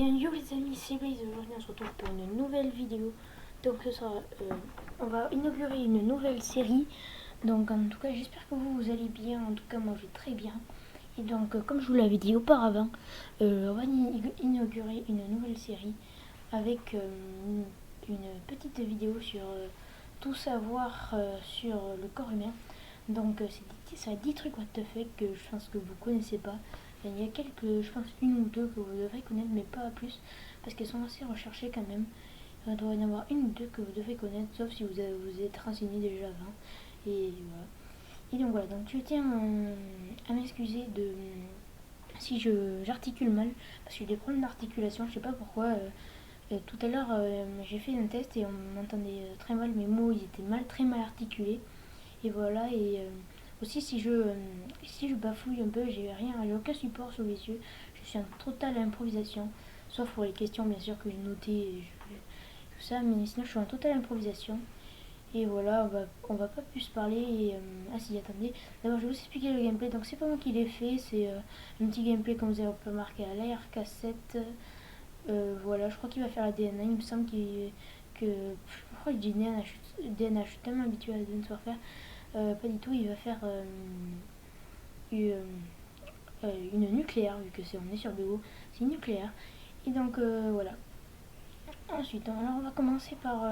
bien, yo les amis, c'est Blaze. Aujourd'hui on se retrouve pour une nouvelle vidéo. Donc ce sera, on va inaugurer une nouvelle série. Donc en tout cas j'espère que vous allez bien. En tout cas moi je vais très bien. Et donc comme je vous l'avais dit auparavant, on va inaugurer une nouvelle série avec une petite vidéo sur tout savoir sur le corps humain. Donc ça va être 10 trucs what the fuck que je pense que vous connaissez pas. Il y a quelques, je pense une ou deux que vous devrez connaître, mais pas plus, parce qu'elles sont assez recherchées quand même. Il doit y en avoir une ou deux que vous devez connaître, sauf si vous êtes renseigné déjà avant. Et voilà. Et donc voilà, donc je tiens à m'excuser de si j'articule mal, parce que j'ai des problèmes d'articulation, je sais pas pourquoi. Tout à l'heure, j'ai fait un test et on m'entendait très mal, mes mots ils étaient très mal articulés. Et voilà, et aussi si je bafouille un peu, j'ai aucun support sous les yeux, je suis en totale improvisation, sauf pour les questions bien sûr que j'ai notées tout ça, mais sinon je suis en totale improvisation. Et voilà, on va pas plus parler. Et, ah si, attendez, d'abord je vais vous expliquer le gameplay. Donc c'est pas moi qui l'ai fait, c'est un petit gameplay comme vous avez pu remarquer à l'ARK7. Voilà, je crois qu'il va faire la DNA, il me semble que je crois que je dis DNA, je suis tellement habituée à la DNA faire. Pas du tout, il va faire une nucléaire, vu que on est sur BO, c'est nucléaire. Et donc voilà. Ensuite, alors on va commencer par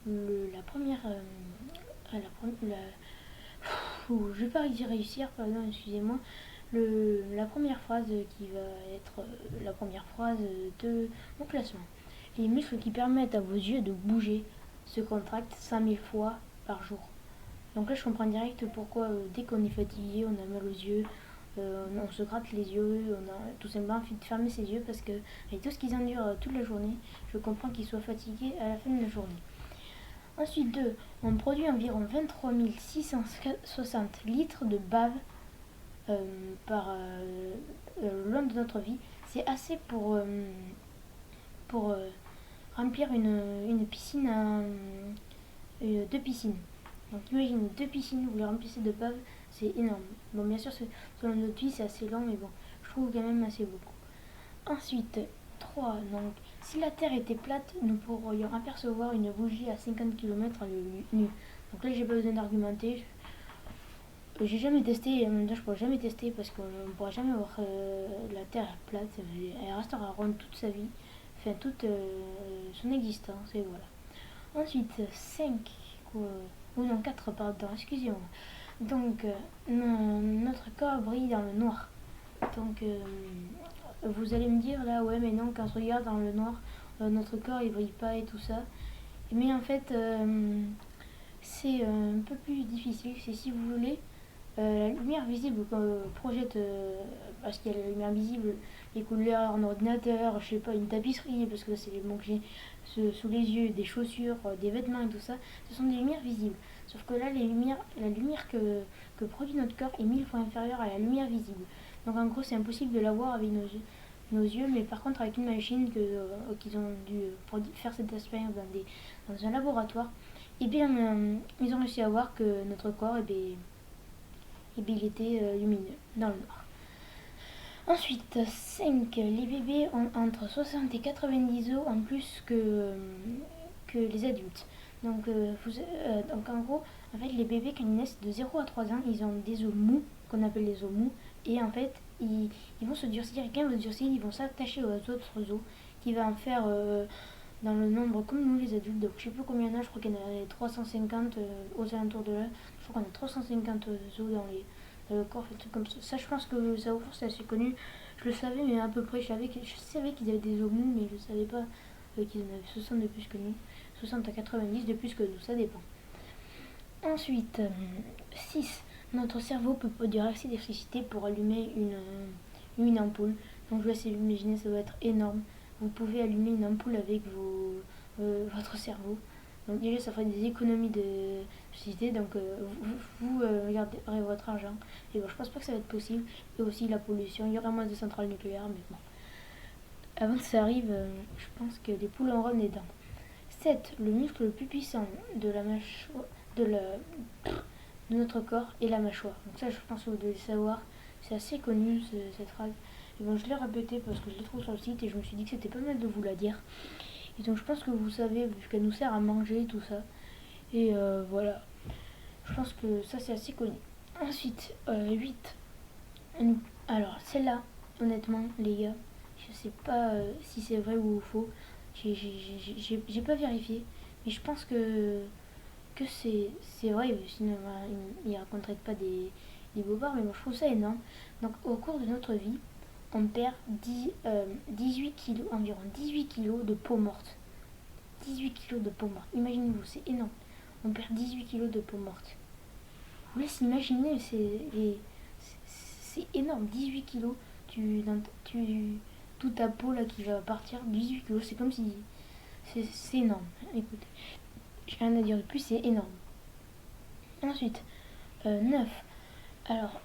la première. Je vais pas y réussir, pardon, excusez-moi. La première phrase qui va être la première phrase de mon classement. Les muscles qui permettent à vos yeux de bouger se contractent 5000 fois par jour. Donc là, je comprends direct pourquoi dès qu'on est fatigué, on a mal aux yeux, on se gratte les yeux, on a tout simplement envie de fermer ses yeux parce que avec tout ce qu'ils endurent toute la journée, je comprends qu'ils soient fatigués à la fin de la journée. Ensuite, 2. On produit environ 23 660 litres de bave par le long de notre vie. C'est assez pour remplir une piscine deux piscines. Donc imaginez 2 piscines, vous les remplissez de bave, c'est énorme. Bon, bien sûr, selon notre vie, c'est assez long, mais bon, je trouve quand même assez beaucoup. Ensuite, 3. Donc, si la Terre était plate, nous pourrions apercevoir une bougie à 50 km à l'œil nu. Donc là, j'ai pas besoin d'argumenter. J'ai jamais testé, et en même temps, je pourrais jamais tester parce qu'on ne pourra jamais voir la Terre plate. Elle restera ronde toute sa vie, enfin toute son existence, et voilà. Ensuite, 5. Ou non, 4, pardon, excusez-moi. Donc, notre corps brille dans le noir. Donc, vous allez me dire là, ouais, mais non, quand on se regarde dans le noir, notre corps il brille pas et tout ça. Mais en fait, c'est un peu plus difficile. C'est si vous voulez, la lumière visible projette, parce qu'il y a la lumière visible, les couleurs, un ordinateur, je sais pas, une tapisserie, parce que c'est les mots que j'ai sous les yeux, des chaussures, des vêtements et tout ça, ce sont des lumières visibles. Sauf que là, la lumière que produit notre corps est 1000 fois inférieure à la lumière visible. Donc en gros, c'est impossible de la voir avec nos yeux, mais par contre avec une machine qu'ils ont dû faire cette expérience dans un laboratoire, et bien ils ont réussi à voir que notre corps il était lumineux dans le noir. Ensuite, 5. Les bébés ont entre 60 et 90 os en plus que les adultes. Donc, donc en gros, en fait, les bébés quand ils naissent de 0 à 3 ans, ils ont des os mous, qu'on appelle les os mous, et en fait, ils vont se durcir, et quand ils vont se durcir, ils vont s'attacher aux autres os, qui va en faire dans le nombre comme nous les adultes. Donc je sais plus combien il y en a, je crois qu'il y en a 350 aux alentours de là. Je crois qu'on a 350 os dans le corps, des trucs comme ça. Ça, je pense que ça, c'est assez connu. Je le savais, mais à peu près, je savais qu'ils avaient des os mous, mais je savais pas qu'ils en avaient 60 de plus que nous. 60 à 90 de plus que nous, ça dépend. Ensuite, 6. Notre cerveau peut produire assez d'électricité pour allumer une ampoule. Donc je vous laisse imaginer, ça doit être énorme. Vous pouvez allumer une ampoule avec votre cerveau. Donc déjà, ça ferait des économies d'électricité. Donc vous garderez votre argent. Et bon, je pense pas que ça va être possible. Et aussi la pollution. Il y aura moins de centrales nucléaires, mais bon. Avant que ça arrive, je pense que les poules auront des dents. 7. Le muscle le plus puissant de la mâchoire, de notre corps est la mâchoire. Donc ça, je pense que vous devez savoir. C'est assez connu cette phrase. Et bon, je l'ai répété parce que je l'ai trouvé sur le site et je me suis dit que c'était pas mal de vous la dire. Et donc je pense que vous savez, vu qu'elle nous sert à manger, tout ça. Et voilà. Je pense que ça c'est assez connu. Ensuite, 8. Alors, celle-là, honnêtement, les gars, je sais pas si c'est vrai ou faux. J'ai pas vérifié. Mais je pense que c'est vrai. Sinon, il raconterait pas des bobards. Mais moi, je trouve ça énorme. Donc, au cours de notre vie, on perd 18 kilos, environ 18 kilos de peau morte. 18 kilos de peau morte. Imaginez-vous, c'est énorme. On perd 18 kilos de peau morte. Je vous laisse imaginer, c'est énorme. 18 kilos, toute ta peau là qui va partir, 18 kilos, c'est comme si. C'est énorme. Écoutez, j'ai rien à dire de plus, c'est énorme. Ensuite, 9. Alors,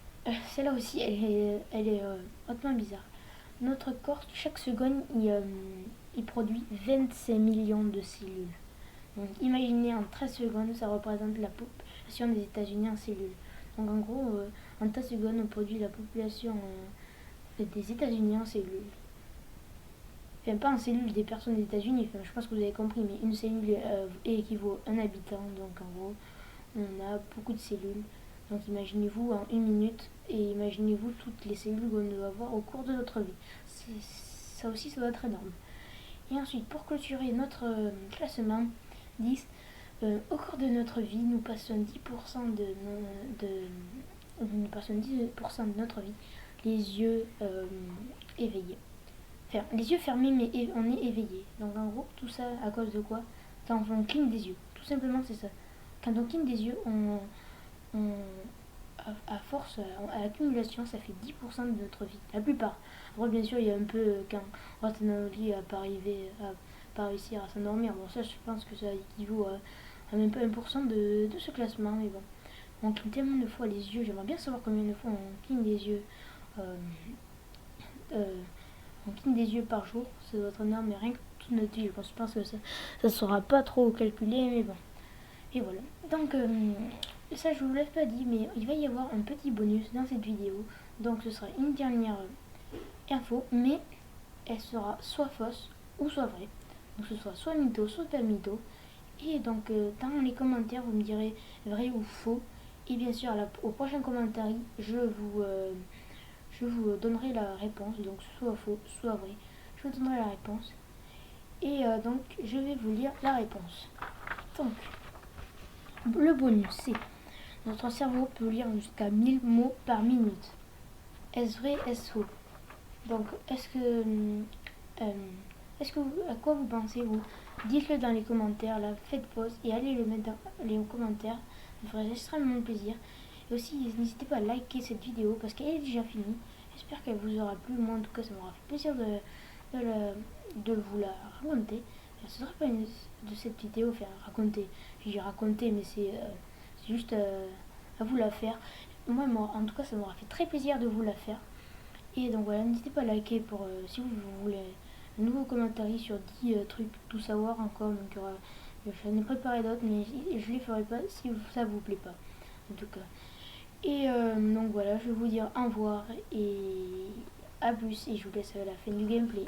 celle-là aussi, elle est hautement bizarre. Notre corps, chaque seconde, il produit 25 millions de cellules. Donc imaginez en 13 secondes, ça représente la population des États-Unis en cellules. Donc en gros, en 13 secondes, on produit la population des États-Unis en cellules. Enfin, pas en cellules des personnes des États-Unis, enfin, je pense que vous avez compris, mais une cellule équivaut à un habitant. Donc en gros, on a beaucoup de cellules. Donc imaginez-vous en une minute et imaginez-vous toutes les cellules qu'on doit avoir au cours de notre vie. Ça aussi, ça doit être énorme. Et ensuite, pour clôturer notre classement, 10. Au cours de notre vie, nous passons 10% nous passons 10% de notre vie les yeux éveillés. Enfin, les yeux fermés, mais on est éveillé. Donc en gros, tout ça à cause de quoi? Quand on cligne des yeux. Tout simplement, c'est ça. Quand on cligne des yeux, à force, à l'accumulation, ça fait 10% de notre vie. La plupart. Après, bien sûr, il y a un peu quand on reste dans notre lit à pas réussir à s'endormir. Bon, ça, je pense que ça équivaut à même pas 1% de ce classement. Mais bon, on cligne tellement de fois les yeux. J'aimerais bien savoir combien de fois on cligne les yeux. On cligne des yeux par jour. Ça doit être énorme, mais rien que toute notre vie. Je pense que ça ne sera pas trop calculé, mais bon. Et voilà. Donc, ça, je vous l'ai pas dit, mais il va y avoir un petit bonus dans cette vidéo. Donc, ce sera une dernière info, mais elle sera soit fausse ou soit vraie. Donc, ce sera soit mytho, soit pas mytho. Et donc, dans les commentaires, vous me direz vrai ou faux. Et bien sûr, au prochain commentaire, je vous donnerai la réponse. Donc, soit faux, soit vrai. Je vous donnerai la réponse. Et donc, je vais vous lire la réponse. Donc, le bonus, c'est notre cerveau peut lire jusqu'à 1000 mots par minute. Est-ce vrai, est-ce faux? Donc, à quoi vous pensez vous? Dites-le dans les commentaires, là, faites pause et allez le mettre dans les commentaires. Ça me ferait extrêmement plaisir. Et aussi, n'hésitez pas à liker cette vidéo parce qu'elle est déjà finie. J'espère qu'elle vous aura plu. Moi, en tout cas, ça m'aura fait plaisir de vous la raconter. Ce ne sera pas de cette vidéo faire raconter. J'ai raconté, mais c'est juste à vous la faire. Moi, en tout cas, ça m'aura fait très plaisir de vous la faire. Et donc voilà, n'hésitez pas à liker pour si vous voulez un nouveau commentaire sur 10 trucs, tout savoir encore. Donc j'en ai préparé d'autres, mais je les ferai pas si ça vous plaît pas. En tout cas. Et donc voilà, je vais vous dire au revoir et à plus. Et je vous laisse à la fin du gameplay.